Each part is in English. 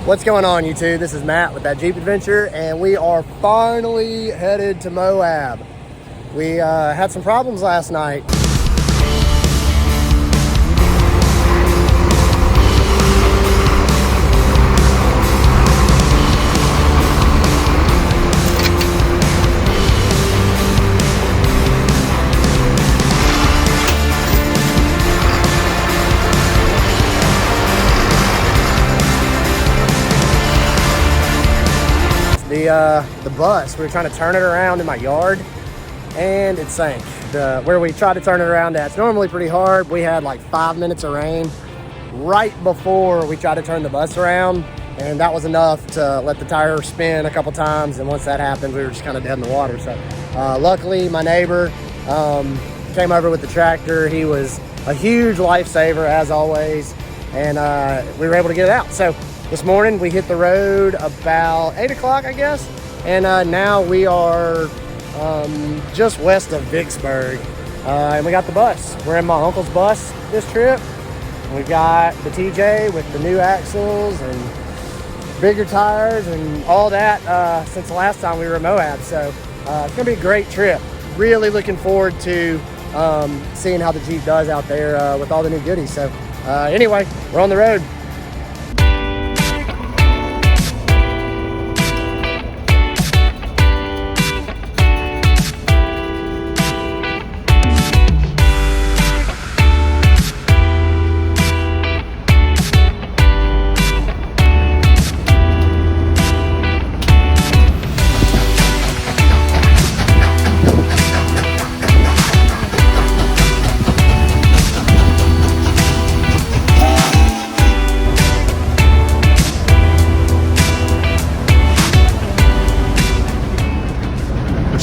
What's going on, YouTube? This is Matt with That Jeep Adventure, and we are finally headed to Moab. We had some problems last night. The bus, we were trying to turn it around in my yard and it sank. Where we tried to turn it around at, it's normally pretty hard. We had like 5 minutes of rain right before we tried to turn the bus around, and that was enough to let the tire spin a couple times, and once that happened we were just kind of dead in the water. So luckily my neighbor came over with the tractor. He was a huge lifesaver as always, and we were able to get it out. So this morning we hit the road about 8 o'clock, I guess, and now we are just west of Vicksburg, and we got the bus. We're in my uncle's bus this trip. We've got the TJ with the new axles and bigger tires and all that since the last time we were in Moab. So it's gonna be a great trip. Really looking forward to seeing how the Jeep does out there with all the new goodies. So anyway, we're on the road.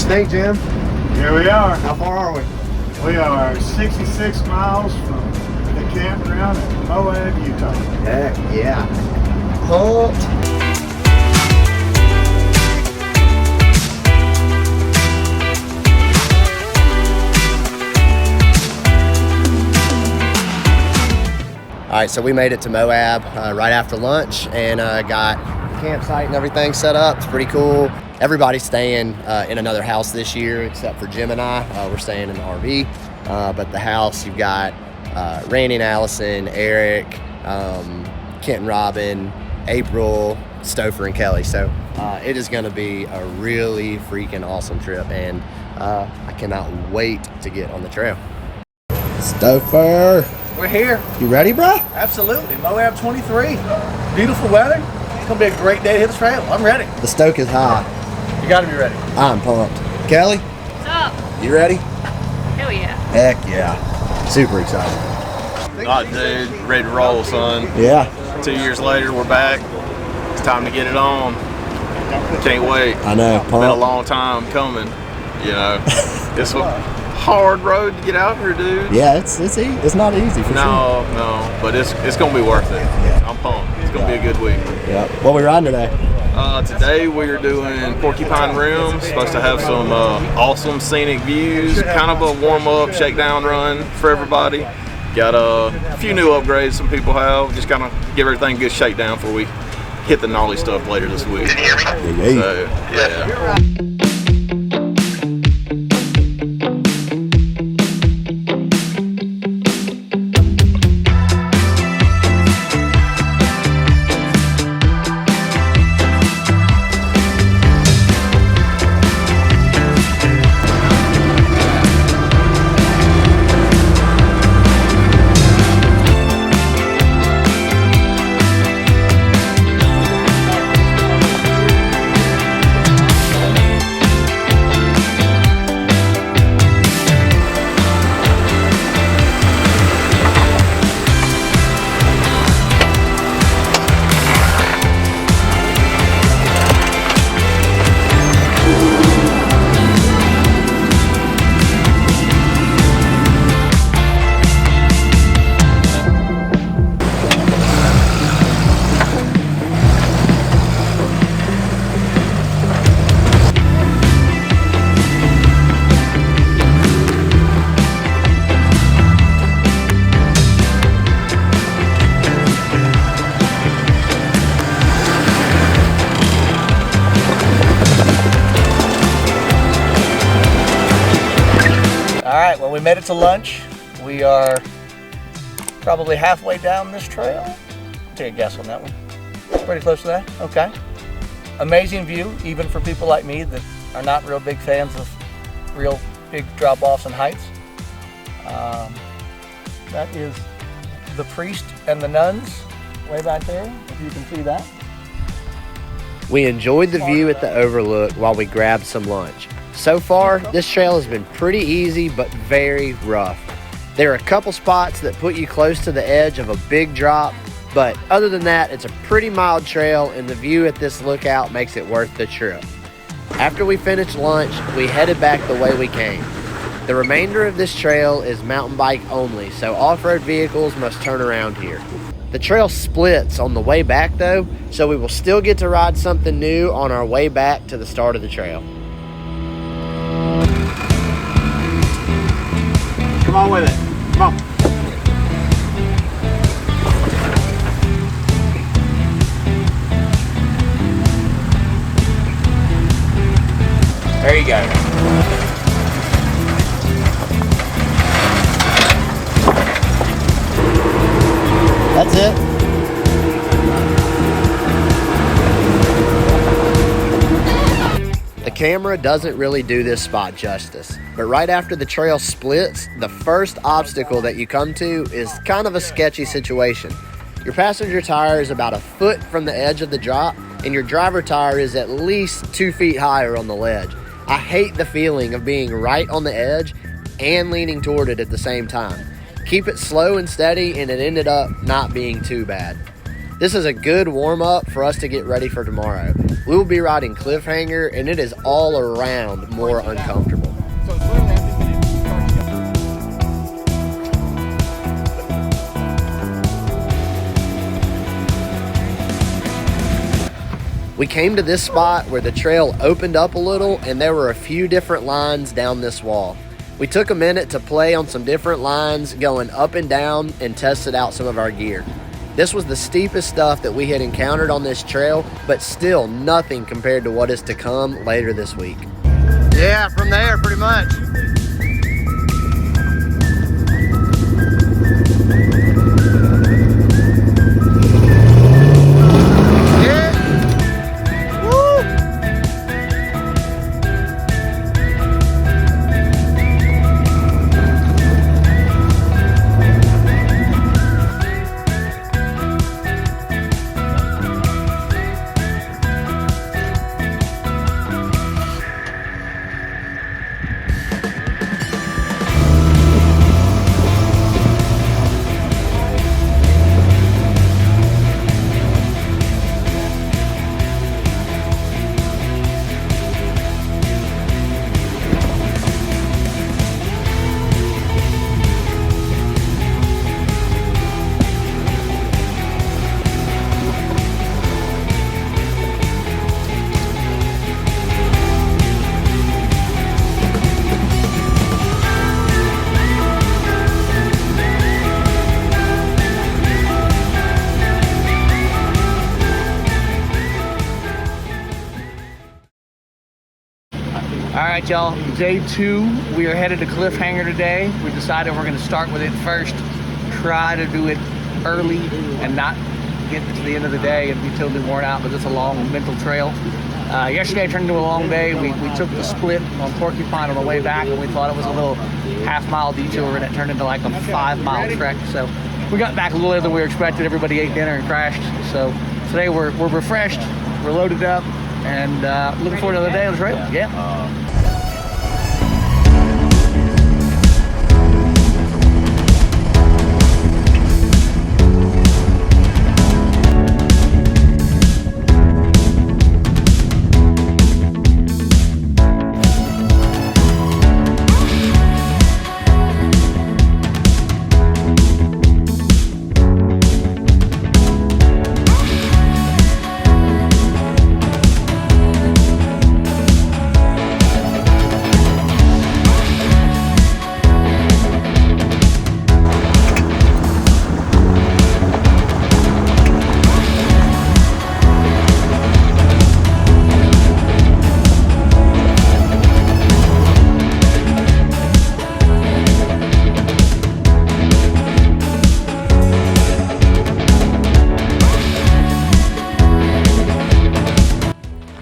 Think, Jim? Here we are. How far are we? We are 66 miles from the campground in Moab, Utah. Heck yeah. Pumped. All right, so we made it to Moab right after lunch and got the campsite and everything set up. It's pretty cool. Everybody's staying in another house this year except for Jim and I. We're staying in the RV, but the house, you've got Randy and Allison, Eric, Kent and Robin, April, Stouffer and Kelly. So it is gonna be a really freaking awesome trip, and I cannot wait to get on the trail. Stouffer! We're here. You ready, bro? Absolutely. Moab 23. Beautiful weather. It's going to be a great day to hit the trail. I'm ready. The stoke is high. You got to be ready. I'm pumped. Kelly? What's up? You ready? Hell yeah. Heck yeah. Super excited. Oh, dude, ready to roll, son. Yeah. 2 years later, we're back. It's time to get it on. Can't wait. I know. It's been a long time coming. You know, it's a hard road to get out here, dude. Yeah, it's not easy for sure. No, but it's gonna be worth it. Yeah. I'm pumped. It's gonna be a good week. Yeah. What we riding today? Today we're doing Porcupine Rim. Supposed to have some awesome scenic views. Kind of a warm-up, shakedown run for everybody. Got a few new upgrades some people have. Just kind of give everything a good shakedown before we hit the gnarly stuff later this week. So, yeah. right, well, we made it to lunch. We are probably halfway down this trail. Take a guess on that one. Pretty close to that, okay. Amazing view, even for people like me that are not real big fans of real big drop-offs and heights. That is the priest and the nuns way back there, if you can see that. We enjoyed the view at the overlook while we grabbed some lunch. So far, this trail has been pretty easy but very rough. There are a couple spots that put you close to the edge of a big drop, but other than that, it's a pretty mild trail and the view at this lookout makes it worth the trip. After we finished lunch, we headed back the way we came. The remainder of this trail is mountain bike only, so off-road vehicles must turn around here. The trail splits on the way back though, so we will still get to ride something new on our way back to the start of the trail. Come on with it. Come on. There you go. That's it. The camera doesn't really do this spot justice, but right after the trail splits, the first obstacle that you come to is kind of a sketchy situation. Your passenger tire is about a foot from the edge of the drop, and your driver tire is at least 2 feet higher on the ledge. I hate the feeling of being right on the edge and leaning toward it at the same time. Keep it slow and steady, and it ended up not being too bad. This is a good warm-up for us to get ready for tomorrow. We will be riding Cliffhanger, and it is all around more uncomfortable. We came to this spot where the trail opened up a little, and there were a few different lines down this wall. We took a minute to play on some different lines going up and down and tested out some of our gear. This was the steepest stuff that we had encountered on this trail, but still nothing compared to what is to come later this week. Yeah, from there, pretty much. All right, y'all, day 2. We are headed to Cliffhanger today. We decided we're gonna start with it first, try to do it early and not get to the end of the day and be totally worn out, but it's a long mental trail. Yesterday turned into a long day. We took the split on Porcupine on the way back, and we thought it was a little half-mile detour, and it turned into like a 5-mile trek. So we got back a little later than we were expected. Everybody ate dinner and crashed. So today we're refreshed, we're loaded up, and looking forward to another day on the trail. Yeah.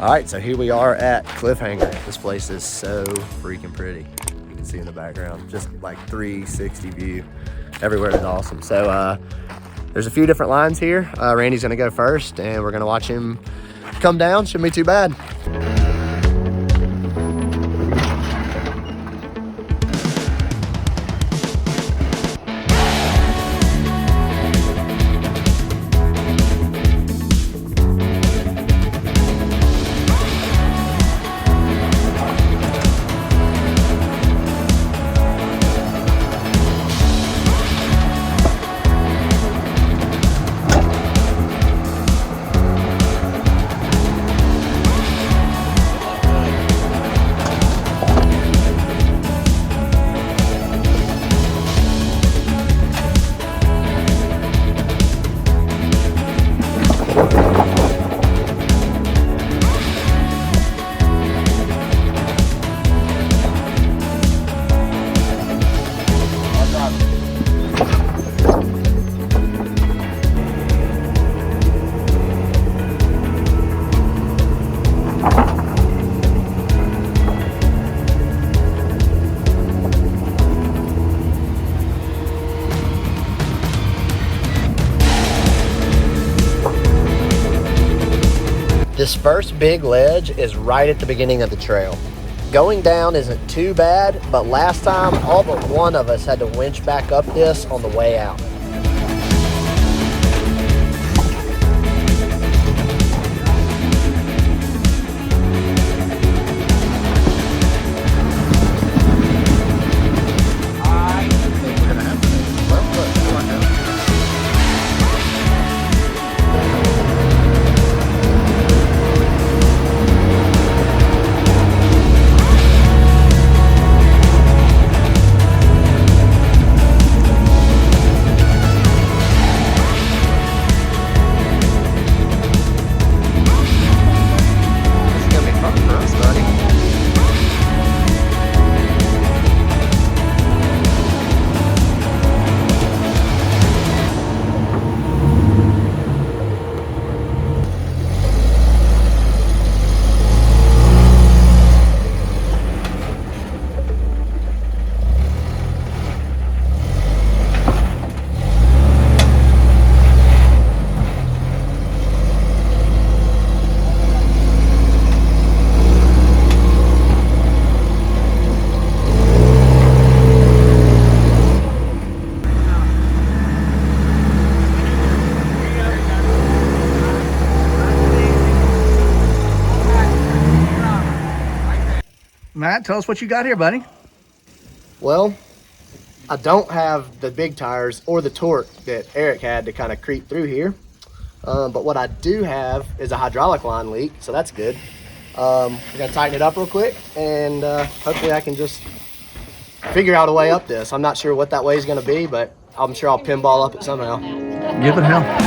All right, so here we are at Cliffhanger. This place is so freaking pretty. You can see in the background, just like 360 view. Everywhere is awesome. So there's a few different lines here. Randy's gonna go first and we're gonna watch him come down. Shouldn't be too bad. This first big ledge is right at the beginning of the trail. Going down isn't too bad, but last time all but one of us had to winch back up this on the way out. Matt, tell us what you got here, buddy. Well, I don't have the big tires or the torque that Eric had to kind of creep through here. But what I do have is a hydraulic line leak, so that's good. We're gonna tighten it up real quick and hopefully I can just figure out a way up this. I'm not sure what that way is gonna be, but I'm sure I'll pinball up it somehow. Give it hell.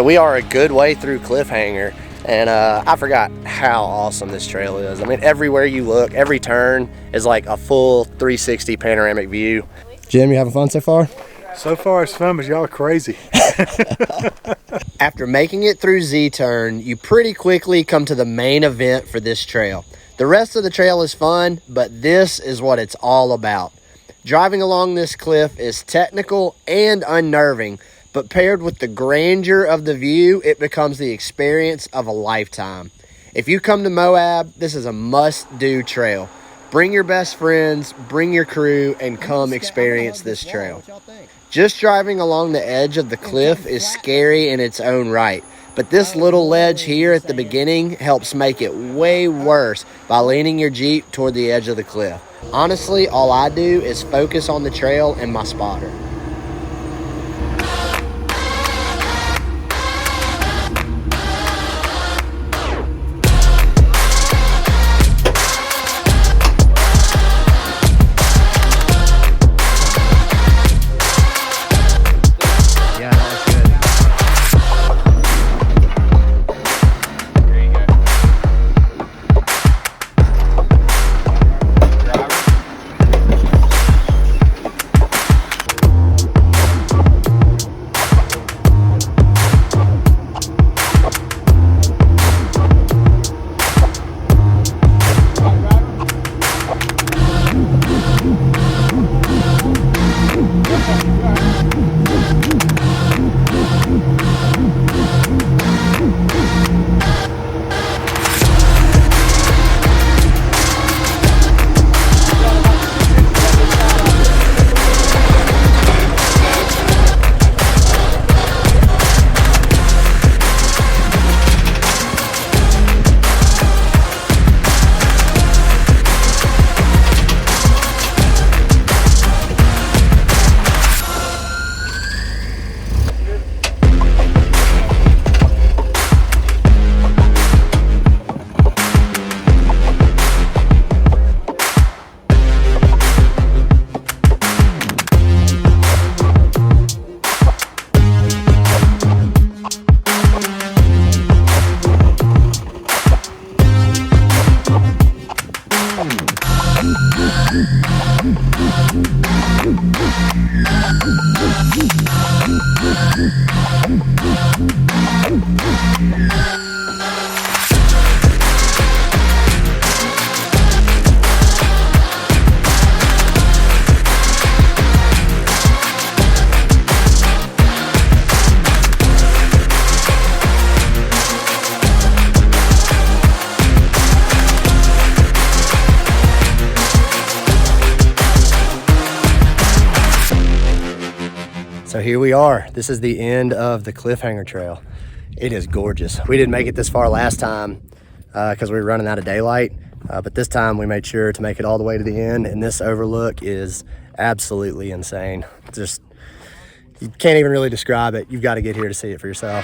So we are a good way through Cliffhanger, and I forgot how awesome this trail is. I mean, everywhere you look, every turn is like a full 360 panoramic view. Jim, you having fun so far? So far it's fun, but y'all are crazy. After making it through Z-turn, you pretty quickly come to the main event for this trail. The rest of the trail is fun, but this is what it's all about. Driving along this cliff is technical and unnerving, but paired with the grandeur of the view, it becomes the experience of a lifetime. If you come to Moab, this is a must-do trail. Bring your best friends, bring your crew, and come experience this trail. Just driving along the edge of the cliff is scary in its own right, but this little ledge here at the beginning helps make it way worse by leaning your Jeep toward the edge of the cliff. Honestly, all I do is focus on the trail and my spotter. So here we are. This is the end of the Cliffhanger Trail. It is gorgeous. We didn't make it this far last time because we were running out of daylight, but this time we made sure to make it all the way to the end, and this overlook is absolutely insane. Just, you can't even really describe it. You've got to get here to see it for yourself.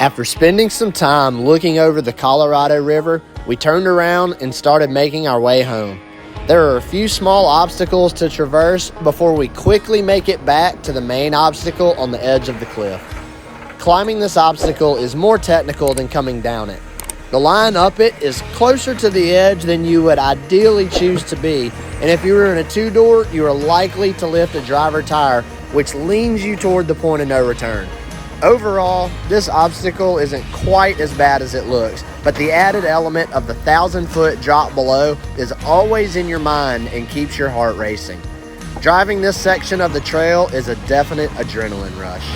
After spending some time looking over the Colorado River, we turned around and started making our way home. There are a few small obstacles to traverse before we quickly make it back to the main obstacle on the edge of the cliff. Climbing this obstacle is more technical than coming down it. The line up it is closer to the edge than you would ideally choose to be, and if you were in a two-door, you are likely to lift a driver tire, which leans you toward the point of no return. Overall, this obstacle isn't quite as bad as it looks, but the added element of the 1,000-foot drop below is always in your mind and keeps your heart racing. Driving this section of the trail is a definite adrenaline rush.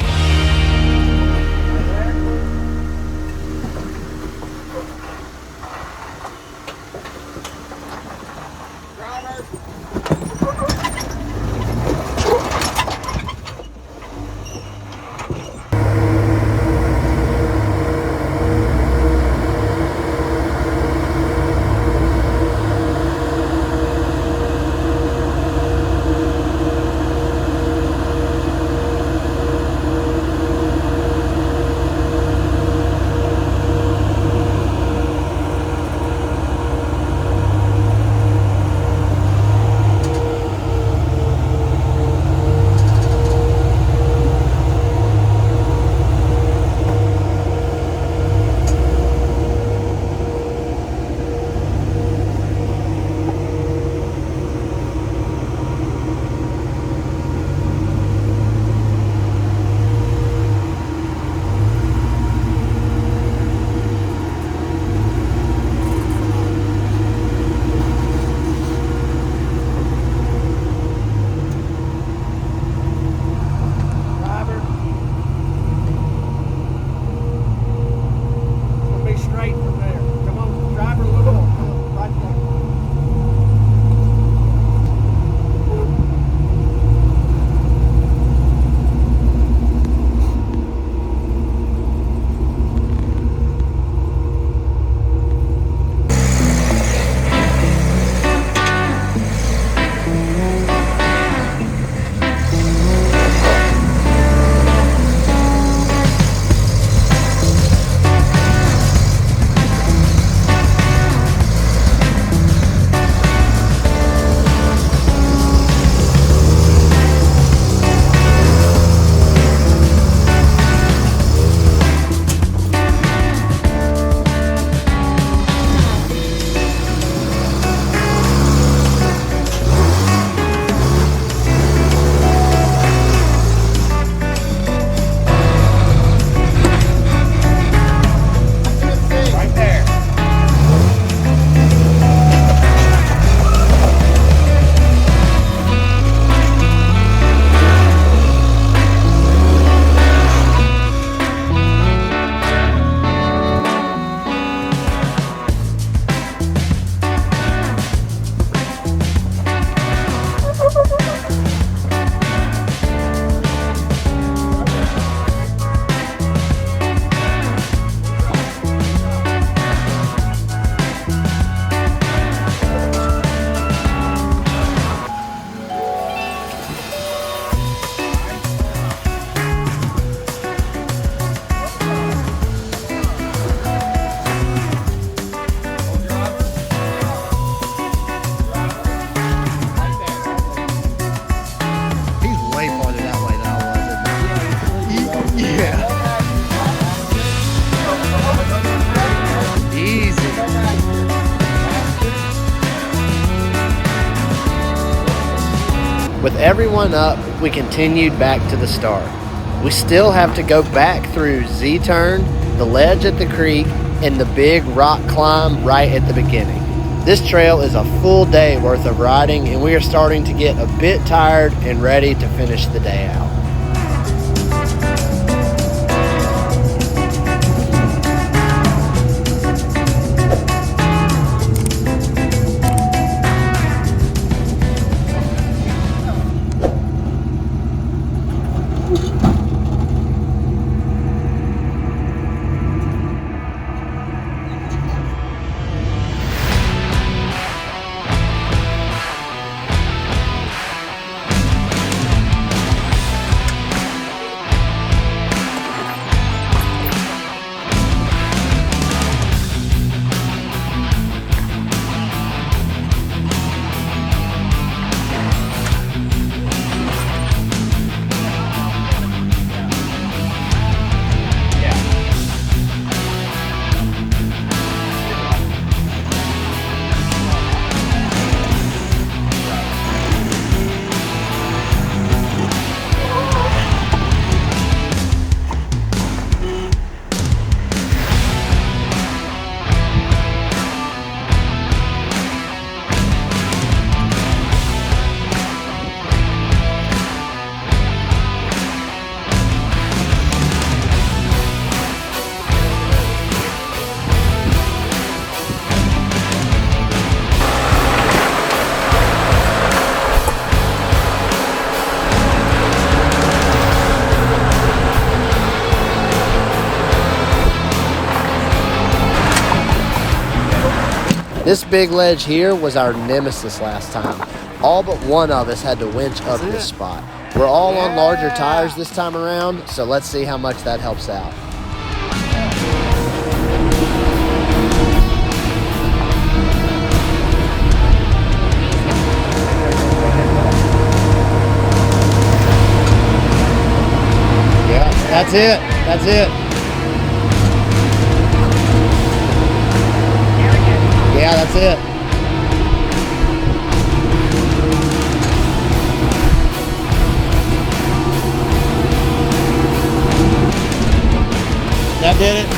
With everyone up, we continued back to the start. We still have to go back through Z-turn, the ledge at the creek, and the big rock climb right at the beginning. This trail is a full day worth of riding, and we are starting to get a bit tired and ready to finish the day out. This big ledge here was our nemesis last time. All but one of us had to winch up this spot. We're all on larger tires this time around, so let's see how much that helps out. Yeah, that's it. That's it. Yeah, that's it. That did it.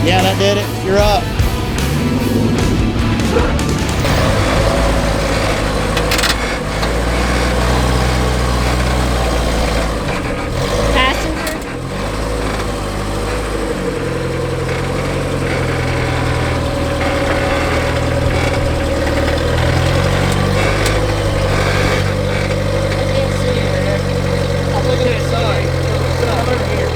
Yeah, that did it. You're up. Passenger. I'm looking at that sign. Come over here.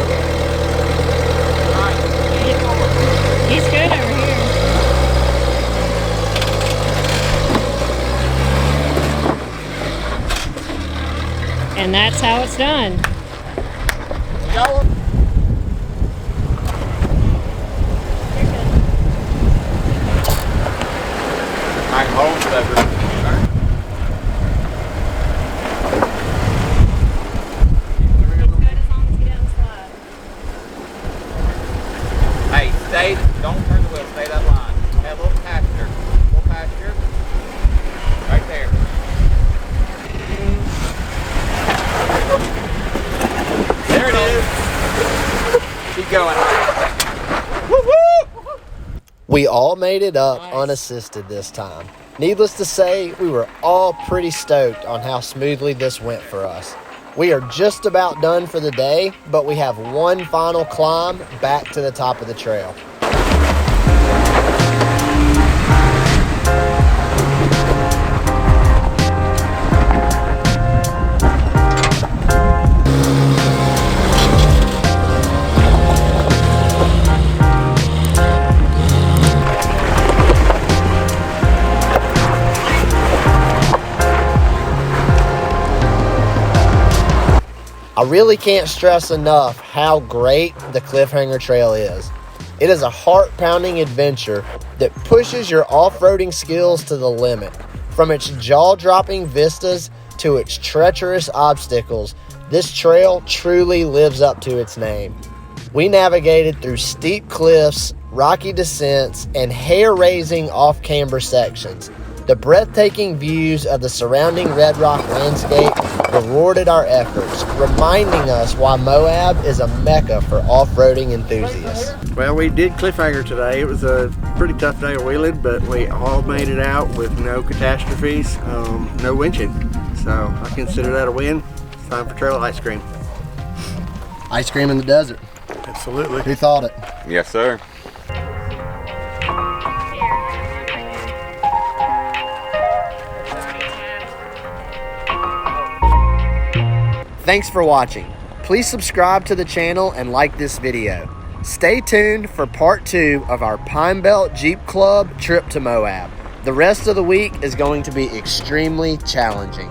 He's good over here. And that's how it's done. I can hold whatever. Hey, stay, don't turn the wheel, stay that line. Hey, a little passenger. Little passenger. Right there. There it is. Keep going. Woo-woo! We all made it up unassisted this time. Needless to say, we were all pretty stoked on how smoothly this went for us. We are just about done for the day, but we have one final climb back to the top of the trail. I really can't stress enough how great the Cliffhanger Trail is. It is a heart-pounding adventure that pushes your off-roading skills to the limit. From its jaw-dropping vistas to its treacherous obstacles, this trail truly lives up to its name. We navigated through steep cliffs, rocky descents, and hair-raising off-camber sections. The breathtaking views of the surrounding Red Rock landscape rewarded our efforts, reminding us why Moab is a mecca for off-roading enthusiasts. Well, we did Cliffhanger today. It was a pretty tough day of wheeling, but we all made it out with no catastrophes, no winching. So I consider that a win. It's time for trail ice cream. Ice cream in the desert. Absolutely. Who thought it? Yes, sir. Thanks for watching. Please subscribe to the channel and like this video. Stay tuned for part 2 of our Pine Belt Jeep Club trip to Moab. The rest of the week is going to be extremely challenging.